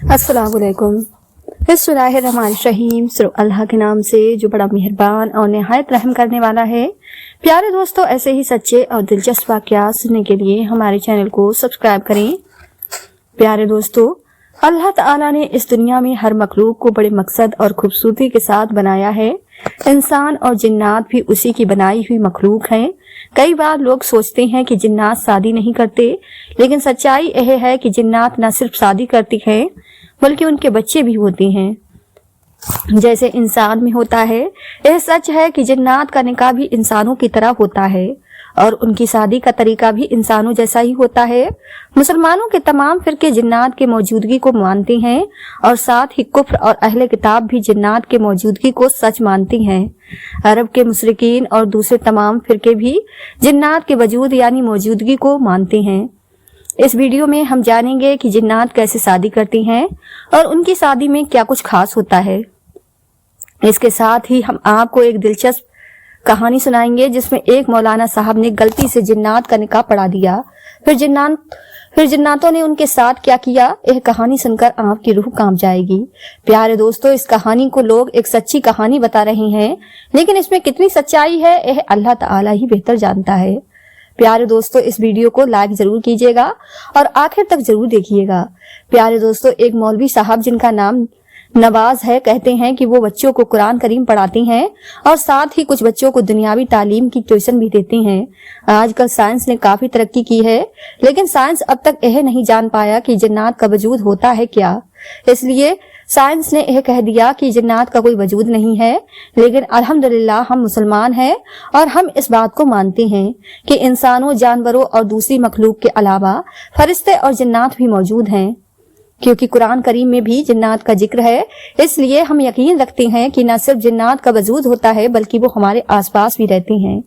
अस्सलाम वालेकुम। बिस्मिल्लाहिर्रहमानिर्रहीम। सिर्फ अल्लाह के नाम से जो बड़ा मेहरबान और निहायत रहम करने वाला है। प्यारे दोस्तों, ऐसे ही सच्चे और दिलचस्प वाक़यात सुनने के लिए हमारे चैनल को सब्सक्राइब करें। प्यारे दोस्तों, अल्लाह ताला ने इस दुनिया में हर मखलूक को बड़े मकसद और खूबसूरती के साथ बनाया है। इंसान और जिन्नात भी उसी की बनाई हुई मखलूक हैं। कई बार लोग सोचते हैं कि जिन्नात शादी नहीं करते, लेकिन सच्चाई यह है कि जिन्नात न सिर्फ शादी करती हैं बल्कि उनके बच्चे भी होते हैं। जैसे इंसान में होता है, यह सच है कि जिन्नात का निकाह भी इंसानों की तरह होता है और उनकी शादी का तरीका भी इंसानों जैसा ही होता है। मुसलमानों के तमाम फिरके जिन्नात के मौजूदगी को मानते हैं और साथ ही कुफ्र और अहले किताब भी जिन्नात के मौजूदगी को सच मानती हैं। अरब के मुशरिकीन और दूसरे तमाम फिरके भी जिन्नात के वजूद यानी मौजूदगी को मानते हैं। इस वीडियो में हम जानेंगे कि जिन्नात कैसे शादी करती हैं और उनकी शादी में क्या कुछ खास होता है। इसके साथ ही हम आपको एक दिलचस्प कहानी सुनाएंगे जिसमें एक मौलाना साहब ने गलती से जिन्नात का निकाह पढ़ा दिया। फिर जिन्नातों ने उनके साथ क्या किया, यह कहानी सुनकर आपकी रूह कांप जाएगी। प्यारे दोस्तों, इस कहानी को लोग एक सच्ची कहानी बता रहे हैं, लेकिन इसमें कितनी सच्चाई है यह अल्लाह ताला ही बेहतर जानता है। प्यारे दोस्तों, इस वीडियो को लाइक जरूर कीजिएगा और आखिर तक जरूर देखिएगा। प्यारे दोस्तों, एक मौलवी साहब जिनका नाम नवाज है, कहते हैं कि वो बच्चों को कुरान करीम पढ़ाते हैं और साथ ही कुछ बच्चों को दुनियावी तालीम की ट्यूशन भी देते हैं। आजकल साइंस ने काफी तरक्की की है, लेकिन साइंस अब तक यह नहीं जान पाया कि जिन्नात का वजूद होता है क्या। इसलिए साइंस ने यह कह दिया कि जिन्नात का कोई वजूद नहीं है, लेकिन अल्हम्दुलिल्लाह हम मुसलमान हैं और हम इस बात को मानते हैं कि इंसानों, जानवरों और दूसरी मखलूक के अलावा फरिश्ते और जिन्नात भी मौजूद हैं। क्योंकि कुरान करीम में भी जिन्नात का जिक्र है, इसलिए हम यकीन रखते हैं कि न सिर्फ जिन्नात का वजूद होता है बल्कि वो हमारे आसपास भी रहते हैं।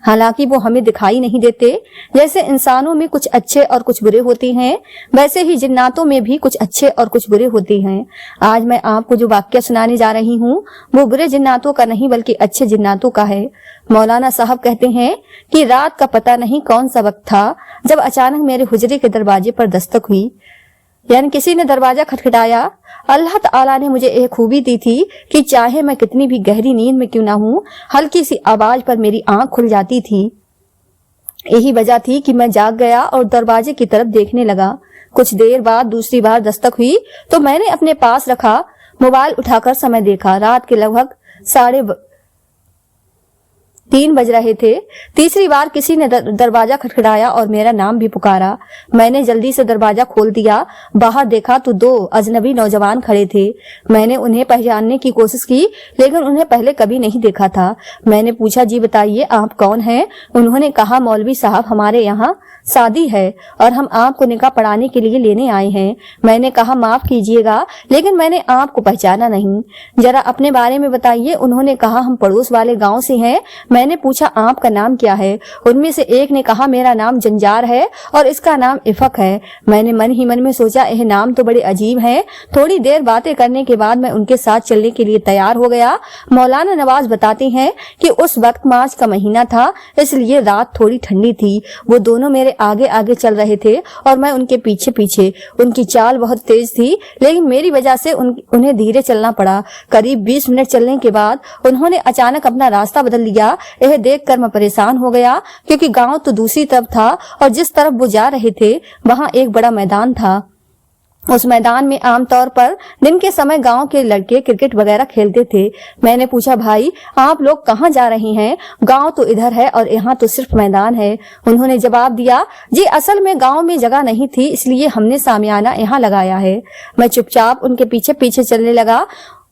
हालांकि वो हमें दिखाई नहीं देते। जैसे इंसानों में कुछ अच्छे और कुछ बुरे होते हैं, वैसे ही जिन्नातों में भी कुछ अच्छे और कुछ बुरे होते हैं। आज मैं आपको जो वाक्य सुनाने जा रही हूँ वो बुरे जिन्नातों का नहीं बल्कि अच्छे जिन्नातों का है। मौलाना साहब कहते हैं कि रात का पता नहीं कौन सा वक्त था जब अचानक मेरे हुजरे के दरवाजे पर दस्तक हुई, यानी किसी ने दरवाजा खटखटाया। अल्लाह ताला ने मुझे एक खूबी दी थी कि चाहे मैं कितनी भी गहरी नींद में क्यों ना हूँ, हल्की सी आवाज पर मेरी आंख खुल जाती थी। यही वजह थी कि मैं जाग गया और दरवाजे की तरफ देखने लगा। कुछ देर बाद दूसरी बार दस्तक हुई तो मैंने अपने पास रखा मोबाइल उठाकर समय देखा। रात के लगभग 3:30 बज रहे थे। तीसरी बार किसी ने दरवाजा खटखटाया और मेरा नाम भी पुकारा। मैंने जल्दी से दरवाजा खोल दिया। बाहर देखा तो 2 अजनबी नौजवान खड़े थे। मैंने उन्हें पहचानने की कोशिश की, लेकिन उन्हें पहले कभी नहीं देखा था। मैंने पूछा, जी बताइए आप कौन हैं? उन्होंने कहा, मौलवी साहब, हमारे यहाँ शादी है और हम आपको निकाह पढ़ाने के लिए लेने आए हैं। मैंने कहा, माफ कीजिएगा, लेकिन मैंने आपको पहचाना नहीं, जरा अपने बारे में बताइए। उन्होंने कहा, हम पड़ोस वाले गांव से हैं। मैंने पूछा, आपका नाम क्या है? उनमें से एक ने कहा, मेरा नाम जंजार है और इसका नाम इफक है। मैंने मन ही मन में सोचा, यह नाम तो बड़े अजीब हैं। थोड़ी देर बातें करने के बाद मैं उनके साथ चलने के लिए तैयार हो गया। मौलाना नवाज बताते हैं कि उस वक्त मार्च का महीना था, इसलिए रात थोड़ी ठंडी थी। वो दोनों मेरे आगे आगे चल रहे थे और मैं उनके पीछे पीछे। उनकी चाल बहुत तेज थी, लेकिन मेरी वजह से उन्हें धीरे चलना पड़ा। करीब 20 मिनट चलने के बाद उन्होंने अचानक अपना रास्ता बदल लिया। यह देखकर मैं परेशान हो गया, क्योंकि गांव तो दूसरी तरफ था और जिस तरफ वो जा रहे थे वहां एक बड़ा मैदान था। उस मैदान में आमतौर पर दिन के समय गांव के लड़के क्रिकेट वगैरह खेलते थे। मैंने पूछा, भाई आप लोग कहाँ जा रहे हैं? गांव तो इधर है और यहाँ तो सिर्फ मैदान है। उन्होंने जवाब दिया, जी असल में गांव में जगह नहीं थी, इसलिए हमने सामियाना यहाँ लगाया है। मैं चुपचाप उनके पीछे पीछे चलने लगा।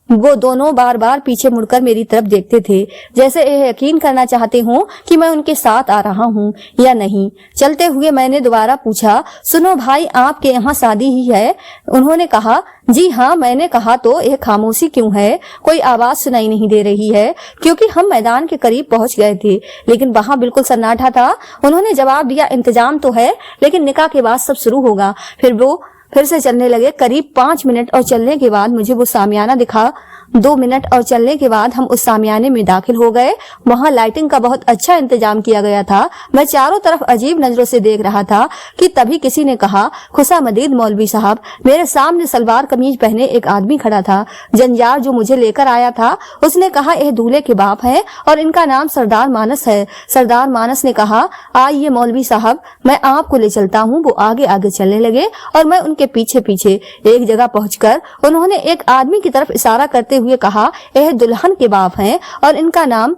वो दोनों बार बार पीछे मुड़कर मेरी तरफ देखते थे, जैसे यह यकीन करना चाहते हों कि मैं उनके साथ आ रहा हूँ या नहीं। चलते हुए मैंने दोबारा पूछा, सुनो भाई, आपके यहाँ शादी ही है? उन्होंने कहा, जी हाँ। मैंने कहा, तो यह खामोशी क्यों है? कोई आवाज सुनाई नहीं दे रही है, क्योंकि हम मैदान के करीब पहुंच गए थे, लेकिन वहां बिल्कुल सन्नाटा था। उन्होंने जवाब दिया, इंतजाम तो है, लेकिन निकाह के बाद सब शुरू होगा। फिर वो फिर से चलने लगे। करीब 5 मिनट और चलने के बाद मुझे वो सामियाना दिखा। 2 मिनट और चलने के बाद हम उस सामियाने में दाखिल हो गए। वहाँ लाइटिंग का बहुत अच्छा इंतजाम किया गया था। मैं चारों तरफ अजीब नजरों से देख रहा था कि तभी किसी ने कहा, खुशामदीद मौलवी साहब। मेरे सामने सलवार कमीज पहने एक आदमी खड़ा था। जंजार जो मुझे लेकर आया था, उसने कहा यह दूल्हे के बाप है और इनका नाम सरदार मानस है। सरदार मानस ने कहा, आइए मौलवी साहब, मैं आपको ले चलता हूँ। वो आगे आगे चलने लगे और मैं उनके पीछे पीछे। एक जगह पहुंचकर उन्होंने एक आदमी की तरफ इशारा करते हुए कहा, यह दुल्हन के बाप हैं और इनका नाम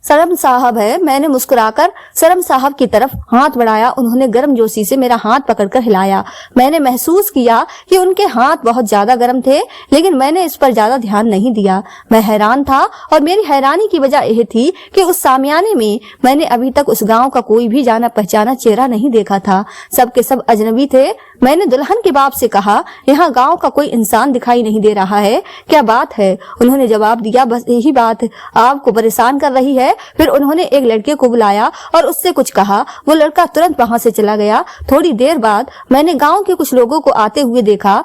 सरम साहब है। मैंने मुस्कुराकर सरम साहब की तरफ हाथ बढ़ाया। उन्होंने गर्मजोशी से मेरा हाथ पकड़कर हिलाया। मैंने महसूस किया कि उनके हाथ बहुत ज्यादा गर्म थे, लेकिन मैंने इस पर ज्यादा ध्यान नहीं दिया। मैं हैरान था और मेरी हैरानी की वजह यह थी कि उस सामियाने में मैंने अभी तक उस गांव का कोई भी जाना पहचाना चेहरा नहीं देखा था। सब के सब अजनबी थे। मैंने दुल्हन के बाप से कहा, यहाँ गांव का कोई इंसान दिखाई नहीं दे रहा है, क्या बात है? उन्होंने जवाब दिया, बस यही बात आपको परेशान कर रही है। फिर उन्होंने एक लड़के को बुलाया और उससे कुछ कहा। वो लड़का तुरंत वहां से चला गया। थोड़ी देर बाद मैंने गांव के कुछ लोगों को आते हुए देखा,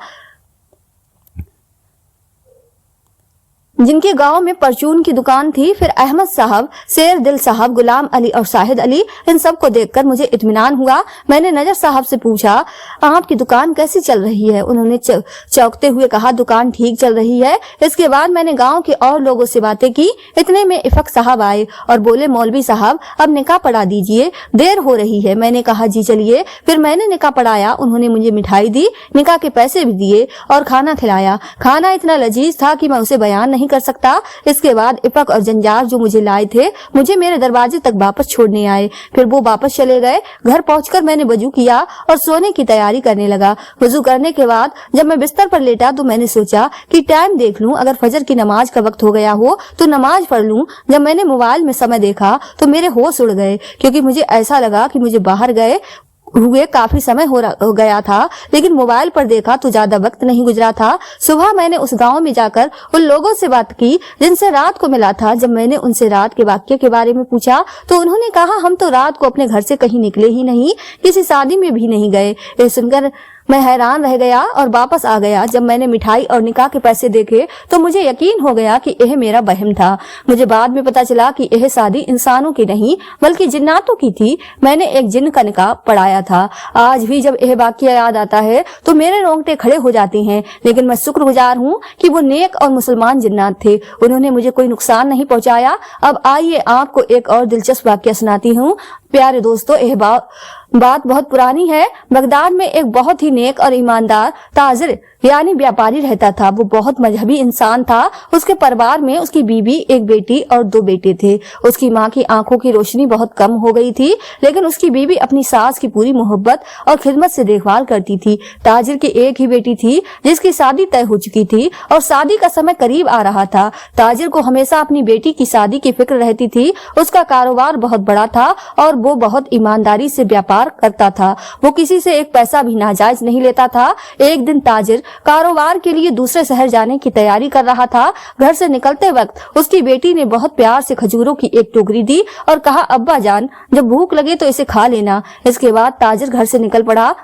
जिनके गांव में परचून की दुकान थी। फिर अहमद साहब, शेर दिल साहब, गुलाम अली और शाहिद अली। इन सबको देखकर मुझे इत्मीनान हुआ। मैंने नजर साहब से पूछा, आपकी दुकान कैसी चल रही है? उन्होंने चौंकते हुए कहा, दुकान ठीक चल रही है। इसके बाद मैंने गांव के और लोगों से बातें की। इतने में इफक साहब आए और बोले, मौलवी साहब अब निकाह पढ़ा दीजिए, देर हो रही है। मैंने कहा, जी चलिए। फिर मैंने निकाह पढ़ाया। उन्होंने मुझे मिठाई दी, निकाह के पैसे भी दिए और खाना खिलाया। खाना इतना लजीज था कि मैं उसे बयान नहीं कर सकता। इसके बाद इपक और जंजार जो मुझे लाए थे, मुझे मेरे दरवाजे तक वापस छोड़ने आए। फिर वो वापस चले गए। घर पहुंचकर मैंने वजू किया और सोने की तैयारी करने लगा। वजू करने के बाद जब मैं बिस्तर पर लेटा तो मैंने सोचा कि टाइम देख लूं, अगर फजर की नमाज का वक्त हो गया हो तो नमाज पढ़ लूं। जब मैंने मोबाइल में समय देखा तो मेरे होश उड़ गए, क्योंकि मुझे ऐसा लगा कि मुझे बाहर गए हुए काफी समय हो गया था, लेकिन मोबाइल पर देखा तो ज्यादा वक्त नहीं गुजरा था। सुबह मैंने उस गांव में जाकर उन लोगों से बात की जिनसे रात को मिला था। जब मैंने उनसे रात के वाक्य के बारे में पूछा तो उन्होंने कहा, हम तो रात को अपने घर से कहीं निकले ही नहीं, किसी शादी में भी नहीं गए। ये सुनकर मैं हैरान रह गया और वापस आ गया। जब मैंने मिठाई और निकाह के पैसे देखे तो मुझे यकीन हो गया कि यह मेरा वहम था। मुझे बाद में पता चला कि यह शादी इंसानों की नहीं बल्कि जिन्नातों की थी। मैंने एक जिन्न का निकाह पढ़ाया था। आज भी जब यह वाकया याद आता है तो मेरे रोंगटे खड़े हो जाते हैं, लेकिन मैं शुक्रगुजार हूँ कि वो नेक और मुसलमान जिन्नात थे। उन्होंने मुझे कोई नुकसान नहीं पहुंचाया। अब आइए आपको एक और दिलचस्प वाकया सुनाती हूँ। प्यारे दोस्तों, यह बात बहुत पुरानी है। बगदाद में एक बहुत ही नेक और ईमानदार ताजिर यानी व्यापारी रहता था। वो बहुत मजहबी इंसान था। उसके परिवार में उसकी बीवी, एक बेटी और 2 बेटे थे। उसकी माँ की आंखों की रोशनी बहुत कम हो गई थी, लेकिन उसकी बीवी अपनी सास की पूरी मोहब्बत और खिदमत से देखभाल करती थी। ताजिर की एक ही बेटी थी जिसकी शादी तय हो चुकी थी और शादी का समय करीब आ रहा था। ताजिर को हमेशा अपनी बेटी की शादी की फिक्र रहती थी। उसका कारोबार बहुत बड़ा था और वो बहुत ईमानदारी से व्यापार करता था। वो किसी से एक पैसा भी नाजायज नहीं लेता था। एक दिन ताजिर कारोबार के लिए दूसरे शहर जाने की तैयारी कर रहा था। घर से निकलते वक्त उसकी बेटी ने बहुत प्यार से खजूरों की एक टोकरी दी और कहा, अब्बा जान, जब भूख लगे तो इसे खा लेना। इसके बाद ताजिर घर से निकल पड़ा।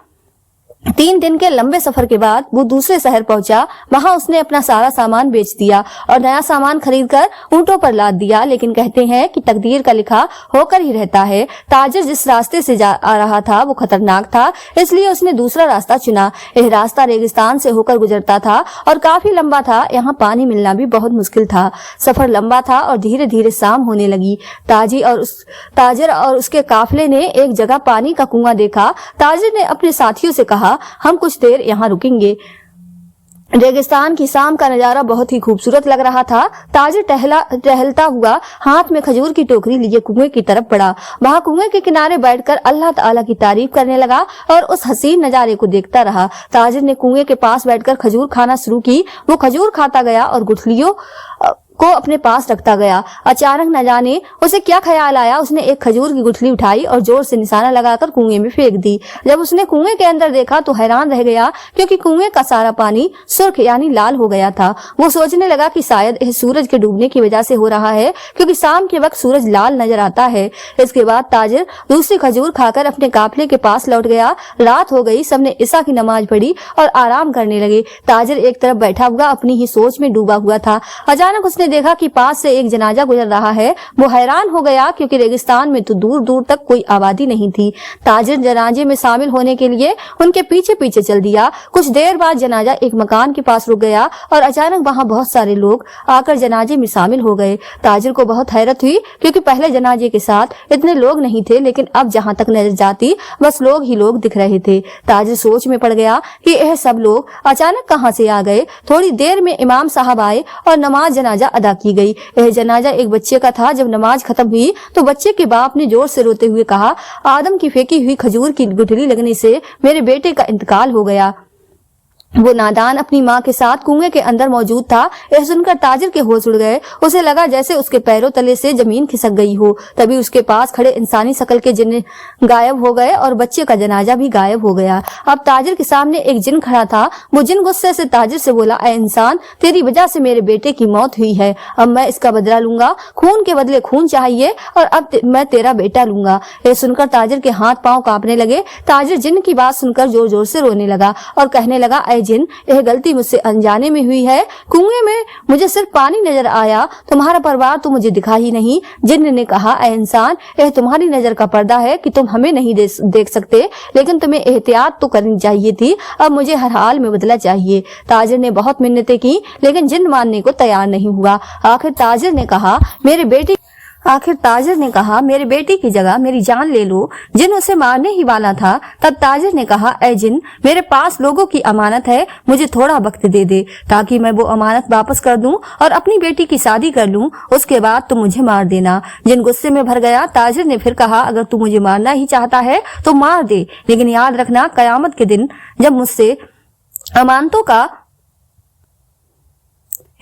3 दिन के लंबे सफर के बाद वो दूसरे शहर पहुंचा। वहां उसने अपना सारा सामान बेच दिया और नया सामान खरीदकर ऊंटों पर लाद दिया। लेकिन कहते हैं कि तकदीर का लिखा होकर ही रहता है। ताजिर जिस रास्ते से आ रहा था वो खतरनाक था, इसलिए उसने दूसरा रास्ता चुना। यह रास्ता रेगिस्तान से होकर गुजरता था और काफी लंबा था। यहाँ पानी मिलना भी बहुत मुश्किल था। सफर लंबा था और धीरे धीरे शाम होने लगी। ताजिर और उसके काफिले ने एक जगह पानी का कुआं देखा। ताजिर ने अपने साथियों से कहा, हम कुछ देर यहाँ रुकेंगे। रेगिस्तान की शाम का नजारा बहुत ही खूबसूरत लग रहा था। ताजिर टहलता हुआ हाथ में खजूर की टोकरी लिए कुएं की तरफ बढ़ा। वहां कुएं के किनारे बैठकर अल्लाह ताला की तारीफ करने लगा और उस हसीन नजारे को देखता रहा। ताजिर ने कुएं के पास बैठकर खजूर खाना शुरू की। वो खजूर खाता गया और को अपने पास रखता गया। अचानक न जाने उसे क्या ख्याल आया, उसने एक खजूर की गुठली उठाई और जोर से निशाना लगाकर कुएं में फेंक दी। जब उसने कुएं के अंदर देखा तो हैरान रह गया, क्योंकि कुएं का सारा पानी सुर्ख यानी लाल हो गया था। वो सोचने लगा कि शायद यह सूरज के डूबने की वजह से हो रहा है, क्योंकि शाम के वक्त सूरज लाल नजर आता है। इसके बाद ताजिर दूसरी खजूर खाकर अपने काफिले के पास लौट गया। रात हो गई, सबने ईशा की नमाज पढ़ी और आराम करने लगे। ताजिर एक तरफ बैठा हुआ अपनी ही सोच में डूबा हुआ था। अचानक उसने देखा कि पास से एक जनाजा गुजर रहा है। वो हैरान हो गया, क्योंकि रेगिस्तान में तो दूर दूर तक कोई आबादी नहीं थी। ताजिर जनाजे में शामिल होने के लिए उनके पीछे पीछे चल दिया। कुछ देर बाद जनाजा एक मकान के पास रुक गया और अचानक वहां बहुत सारे लोग आकर जनाजे में शामिल हो गए। ताजिर को बहुत हैरत हुई, क्योंकि पहले जनाजे के साथ इतने लोग नहीं थे, लेकिन अब जहां तक नजर जाती बस लोग ही लोग दिख रहे थे। ताजिर सोच में पड़ गया कि यह सब लोग अचानक कहां से आ गए। थोड़ी देर में इमाम साहब आए और नमाज जनाजा अदा की गई। यह जनाजा एक बच्चे का था। जब नमाज खत्म हुई तो बच्चे के बाप ने जोर से रोते हुए कहा, आदम की फेंकी हुई खजूर की गुठली लगने से मेरे बेटे का इंतकाल हो गया। वो नादान अपनी माँ के साथ कुएं के अंदर मौजूद था। यह सुनकर ताजिर के होश उड़ गए। उसे लगा जैसे उसके पैरों तले से जमीन खिसक गई हो। तभी उसके पास खड़े इंसानी शक्ल के जिन गायब हो गए और बच्चे का जनाजा भी गायब हो गया। अब ताजिर के सामने एक जिन खड़ा था। वो जिन गुस्से से ताजिर से बोला, ऐ इंसान, तेरी वजह से मेरे बेटे की मौत हुई है। अब मैं इसका बदला लूंगा। खून के बदले खून चाहिए और अब मैं तेरा बेटा लूंगा। यह सुनकर ताजिर के हाथ पांव कांपने लगे। ताजिर जिन की बात सुनकर जोर जोर से रोने लगा और कहने लगा, जिन, यह गलती मुझसे अनजाने में हुई है। कुएं में मुझे सिर्फ पानी नजर आया, तुम्हारा परिवार तो मुझे दिखा ही नहीं। जिन ने कहा, ऐ इंसान, यह तुम्हारी नजर का पर्दा है कि तुम हमें नहीं देख सकते, लेकिन तुम्हें एहतियात तो करनी चाहिए थी। अब मुझे हर हाल में बदला चाहिए। ताजिर ने बहुत मिन्नतें की, लेकिन जिन मानने को तैयार नहीं हुआ। आखिर ताजिर ने कहा, मेरे बेटी की जगह मेरी जान ले लो। जिन उसे मारने ही वाला था। तब ताजिर ने कहा, ऐ जिन, मेरे पास लोगों की अमानत है, मुझे थोड़ा वक्त दे दे ताकि मैं वो अमानत वापस कर दूं और अपनी बेटी की शादी कर लूं। उसके बाद तुम मुझे मार देना। जिन गुस्से में भर गया। ताजिर ने फिर कहा, अगर तू मुझे मारना ही चाहता है तो मार दे, लेकिन याद रखना, कयामत के दिन जब मुझसे अमानतों का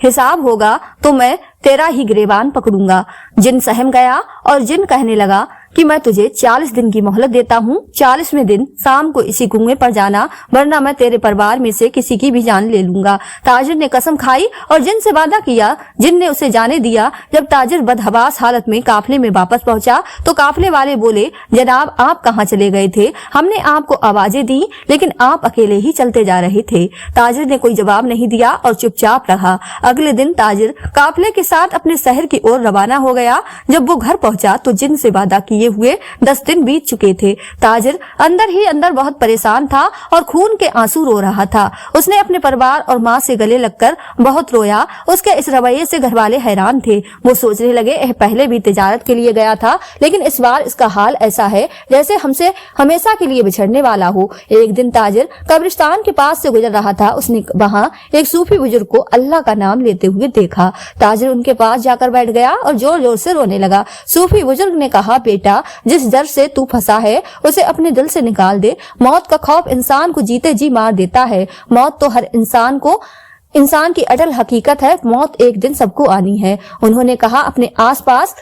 हिसाब होगा तो मैं तेरा ही गिरेबान पकड़ूंगा। जिन सहम गया और जिन कहने लगा कि मैं तुझे 40 दिन की मोहलत देता हूँ। 40वें दिन शाम को इसी कुएं पर जाना, वरना मैं तेरे परिवार में से किसी की भी जान ले लूंगा। ताजिर ने कसम खाई और जिन से वादा किया। जिन ने उसे जाने दिया। जब ताजिर बदहवास हालत में काफिले में वापस पहुंचा तो काफिले वाले बोले, जनाब, आप कहाँ चले गए थे? हमने आपको आवाजें दी, लेकिन आप अकेले ही चलते जा रहे थे। ताजिर ने कोई जवाब नहीं दिया और चुपचाप रहा। अगले दिन ताजिर काफिले के साथ अपने शहर की ओर रवाना हो गया। जब वो घर पहुंचा तो जिन से वादा किए हुए 10 दिन बीत चुके थे। ताजिर अंदर ही अंदर बहुत परेशान था और खून के आंसू रो रहा था। उसने अपने परिवार और माँ से गले लगकर बहुत रोया। उसके इस रवैये से घर वाले हैरान थे। वो सोचने लगे, यह पहले भी तिजारत के लिए गया था, लेकिन इस बार इसका हाल ऐसा है जैसे हमसे हमेशा के लिए बिछड़ने वाला हो। एक दिन ताजिर कब्रिस्तान के पास से गुजर रहा था। उसने वहां एक सूफी बुजुर्ग को अल्लाह का नाम लेते हुए देखा। ताजिर उनके पास जाकर बैठ गया और जोर जोर से रोने लगा। सूफी बुजुर्ग ने कहा, बेटा, जिस डर से तू फंसा है उसे अपने दिल से निकाल दे। मौत का खौफ इंसान को जीते जी मार देता है। मौत तो हर इंसान की अटल हकीकत है। मौत एक दिन सबको आनी है। उन्होंने कहा, अपने आसपास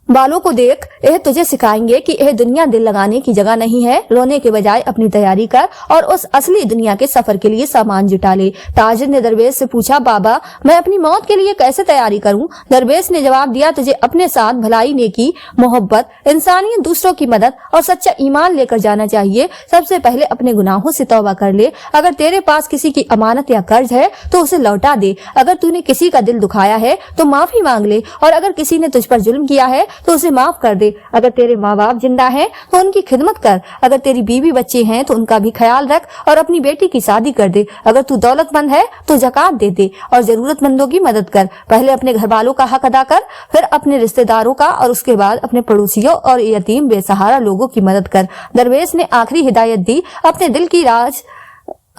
वालों को देख, यह तुझे सिखाएंगे कि यह दुनिया दिल लगाने की जगह नहीं है। रोने के बजाय अपनी तैयारी कर और उस असली दुनिया के सफर के लिए सामान जुटा ले। ताजिर ने दरवेश से पूछा, बाबा, मैं अपनी मौत के लिए कैसे तैयारी करूं? दरवेश ने जवाब दिया, तुझे अपने साथ भलाई, नेकी, मोहब्बत, इंसानियत, दूसरों की मदद और सच्चा ईमान लेकर जाना चाहिए। सबसे पहले अपने गुनाहों से तौबा कर ले। अगर तेरे पास किसी की अमानत या कर्ज है तो उसे लौटा दे। अगर तूने किसी का दिल दुखाया है तो माफी मांग ले, और अगर किसी ने तुझ पर जुल्म किया है तो उसे माफ कर दे। अगर तेरे माँ बाप जिंदा हैं तो उनकी खिदमत कर। अगर तेरी बीवी बच्चे हैं तो उनका भी ख्याल रख और अपनी बेटी की शादी कर दे। अगर तू दौलतमंद है तो ज़कात दे दे और जरूरतमंदों की मदद कर। पहले अपने घर वालों का हक अदा कर, फिर अपने रिश्तेदारों का, और उसके बाद अपने पड़ोसियों और यतीम बेसहारा लोगों की मदद कर। दरवेश ने आखिरी हिदायत दी, अपने दिल की राज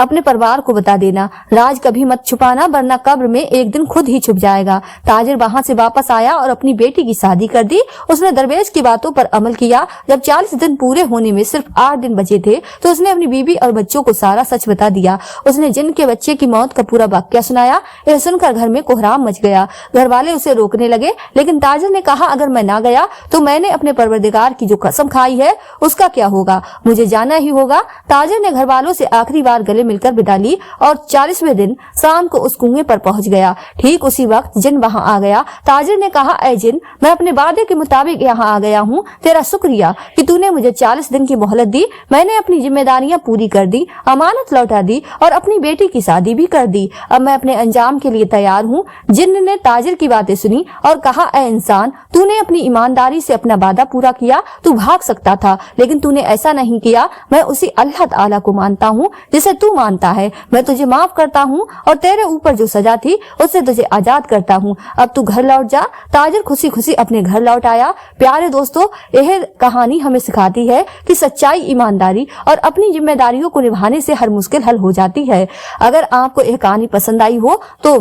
अपने परिवार को बता देना। राज कभी मत छुपाना, वरना कब्र में एक दिन खुद ही छुप जाएगा। ताजिर वहां से वापस आया और अपनी बेटी की शादी कर दी। उसने दरवेश की बातों पर अमल किया। जब 40 दिन पूरे होने में सिर्फ 8 दिन बचे थे तो उसने अपनी बीवी और बच्चों को सारा सच बता दिया। उसने जिन के बच्चे की मौत का पूरा वाकया सुनाया। यह सुनकर घर में कोहराम मच गया। घर वाले उसे रोकने लगे, लेकिन ताजिर ने कहा, अगर मैं ना गया तो मैंने अपने परवरदिगार की जो कसम खाई है उसका क्या होगा, मुझे जाना ही होगा। ताजिर ने घर वालों से आखिरी बार गले मिलकर विदा ली और 40वें दिन शाम को उस कुएं पर पहुंच गया। ठीक उसी वक्त जिन वहां आ गया। ताजिर ने कहा, ऐ जिन, मैं अपने वादे के मुताबिक यहाँ आ गया हूँ। तेरा शुक्रिया कि तूने मुझे 40 दिन की मोहलत दी। मैंने अपनी जिम्मेदारियां पूरी कर दी, अमानत लौटा दी और अपनी बेटी की शादी भी कर दी। अब मैं अपने अंजाम के लिए तैयार हूँ। जिन ने ताजिर की बातें सुनी और कहा, ऐ इंसान, तूने अपनी ईमानदारी से अपना वादा पूरा किया। तू भाग सकता था, लेकिन तूने ऐसा नहीं किया। मैं उसी अल्लाह ताला को मानता हूँ जिसे तू मानता है। मैं तुझे माफ करता हूँ और तेरे ऊपर जो सजा थी उससे तुझे आजाद करता हूँ। अब तू घर लौट जा। ताजिर खुशी खुशी अपने घर लौट आया। प्यारे दोस्तों, यह कहानी हमें सिखाती है कि सच्चाई, ईमानदारी और अपनी जिम्मेदारियों को निभाने से हर मुश्किल हल हो जाती है। अगर आपको यह कहानी पसंद आई हो तो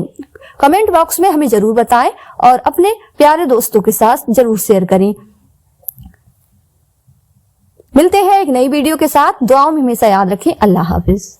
कमेंट बॉक्स में हमें जरूर बताएं और अपने प्यारे दोस्तों के साथ जरूर शेयर करें। मिलते हैं एक नई वीडियो के साथ। दुआओं में हमेशा याद रखें। अल्लाह हाफिज।